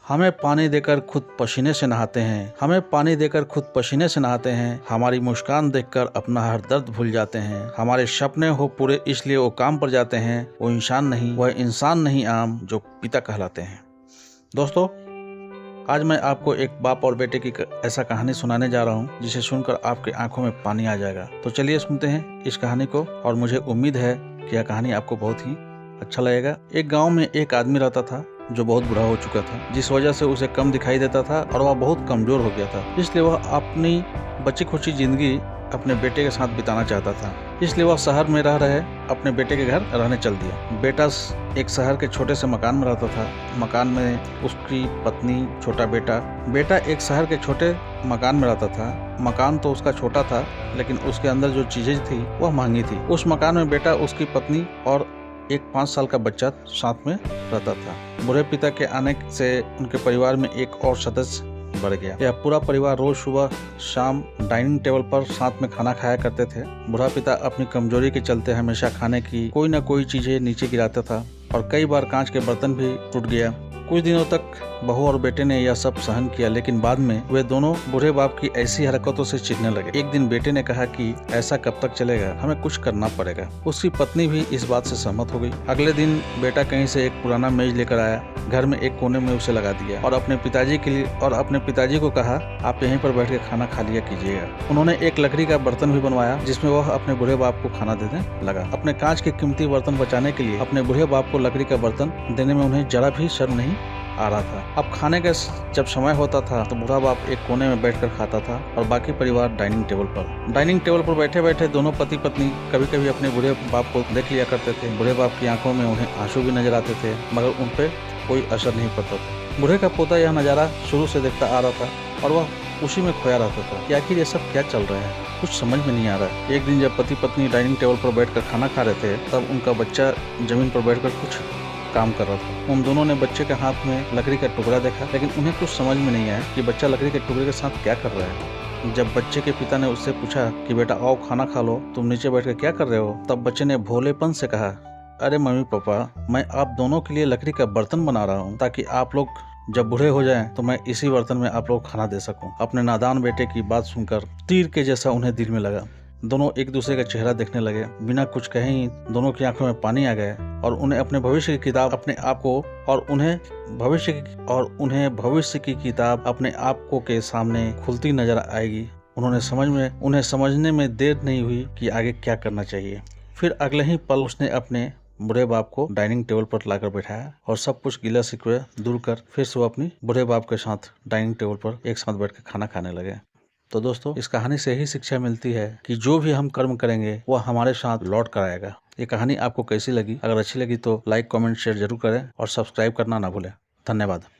हमें पानी देकर खुद पसीने से नहाते हैं, हमें पानी देकर खुद पसीने से नहाते हैं। हमारी मुस्कान देखकर अपना हर दर्द भूल जाते हैं। हमारे सपने हो पूरे इसलिए वो काम पर जाते हैं। वो इंसान नहीं आम जो पिता कहलाते हैं। दोस्तों, आज मैं आपको एक बाप और बेटे की ऐसा कहानी सुनाने जा रहा हूँ जिसे सुनकर आपकी आंखों में पानी आ जाएगा। तो चलिए सुनते हैं इस कहानी को, और मुझे उम्मीद है कि यह कहानी आपको बहुत ही अच्छा लगेगा। एक गांव में एक आदमी रहता था जो बहुत बूढ़ा हो चुका था, जिस वजह से उसे कम दिखाई देता था और वह बहुत कमजोर हो गया था। इसलिए वह अपनी बची खुची जिंदगी अपने बेटे के साथ बिताना चाहता था। इसलिए वह शहर में रह रहे अपने बेटे के घर रहने चल दिया। बेटा एक शहर के छोटे से मकान में रहता था। मकान में उसकी पत्नी, छोटा बेटा एक शहर के छोटे मकान में रहता था। मकान तो उसका छोटा था, लेकिन उसके अंदर जो चीजें थी वह महंगी थी। उस मकान में बेटा, उसकी पत्नी और एक 5 साल का बच्चा साथ में रहता था। बूढ़े पिता के आने से उनके परिवार में एक और सदस्य बढ़ गया। यह पूरा परिवार रोज सुबह शाम डाइनिंग टेबल पर साथ में खाना खाया करते थे। बूढ़ा पिता अपनी कमजोरी के चलते हमेशा खाने की कोई न कोई चीजें नीचे गिराता था और कई बार कांच के बर्तन भी टूट गया। कुछ दिनों तक बहू और बेटे ने यह सब सहन किया, लेकिन बाद में वे दोनों बूढ़े बाप की ऐसी हरकतों से चिढ़ने लगे। एक दिन बेटे ने कहा कि ऐसा कब तक चलेगा, हमें कुछ करना पड़ेगा। उसकी पत्नी भी इस बात से सहमत हो गई। अगले दिन बेटा कहीं से एक पुराना मेज लेकर आया, घर में एक कोने में उसे लगा दिया और अपने पिताजी को कहा, आप यहीं पर बैठ के खाना खा लिया कीजिएगा। उन्होंने एक लकड़ी का बर्तन भी बनवाया जिसमें वह अपने बूढ़े बाप को खाना देने लगा। अपने कांच के कीमती बर्तन बचाने के लिए अपने बूढ़े बाप को लकड़ी का बर्तन देने में उन्हें जरा भी शर्म नहीं आ रहा था। अब खाने का जब समय होता था तो बूढ़ा बाप एक कोने में बैठकर खाता था और बाकी परिवार डाइनिंग टेबल पर बैठे बैठे दोनों पति पत्नी कभी कभी अपने बूढ़े बाप को देख लिया करते थे। बूढ़े बाप की आंखों में उन्हें आंसू भी नजर आते थे, मगर उन पे कोई असर नहीं पड़ता था। बूढ़े का पोता यह नजारा शुरू से देखता आ रहा था और वह उसी में खोया रहता था कि आखिर ये सब क्या चल रहा है, कुछ समझ में नहीं आ रहा है। एक दिन जब पति पत्नी डाइनिंग टेबल पर बैठकर खाना खा रहे थे, तब उनका बच्चा जमीन पर बैठकर कुछ काम कर रहा था। उन दोनों ने बच्चे के हाथ में लकड़ी का टुकड़ा देखा, लेकिन उन्हें कुछ समझ में नहीं आया कि बच्चा लकड़ी के टुकड़े के साथ क्या कर रहा है। जब बच्चे के पिता ने उससे पूछा कि बेटा आओ खाना खा लो, तुम नीचे बैठ कर क्या कर रहे हो, तब बच्चे ने भोलेपन से कहा, अरे मम्मी पापा, मैं आप दोनों के लिए लकड़ी का बर्तन बना रहा हूँ ताकि आप लोग जब बूढ़े हो जाएं तो मैं इसी बर्तन में आप लोग खाना दे सकूं। अपने नादान बेटे की बात सुनकर तीर के जैसा उन्हें दिल में लगा। दोनों एक दूसरे का चेहरा देखने लगे। बिना कुछ कहे ही दोनों की आंखों में पानी आ गया और उन्हें अपने भविष्य की किताब अपने आप को और उन्हें भविष्य की किताब अपने आप को के सामने खुलती नजर आएगी। उन्हें समझने में देर नहीं हुई कि आगे क्या करना चाहिए। फिर अगले ही पल उसने अपने बूढ़े बाप को डाइनिंग टेबल पर लाकर बैठाया और सब कुछ गिला शिकवे दूर कर फिर से वो अपनी बूढ़े बाप के साथ डाइनिंग टेबल पर एक साथ बैठ कर खाना खाने लगे। तो दोस्तों, इस कहानी से ही शिक्षा मिलती है कि जो भी हम कर्म करेंगे वह हमारे साथ लौट कर आएगा। ये कहानी आपको कैसी लगी? अगर अच्छी लगी तो लाइक, कमेंट, शेयर जरूर करें और सब्सक्राइब करना ना भूलें। धन्यवाद।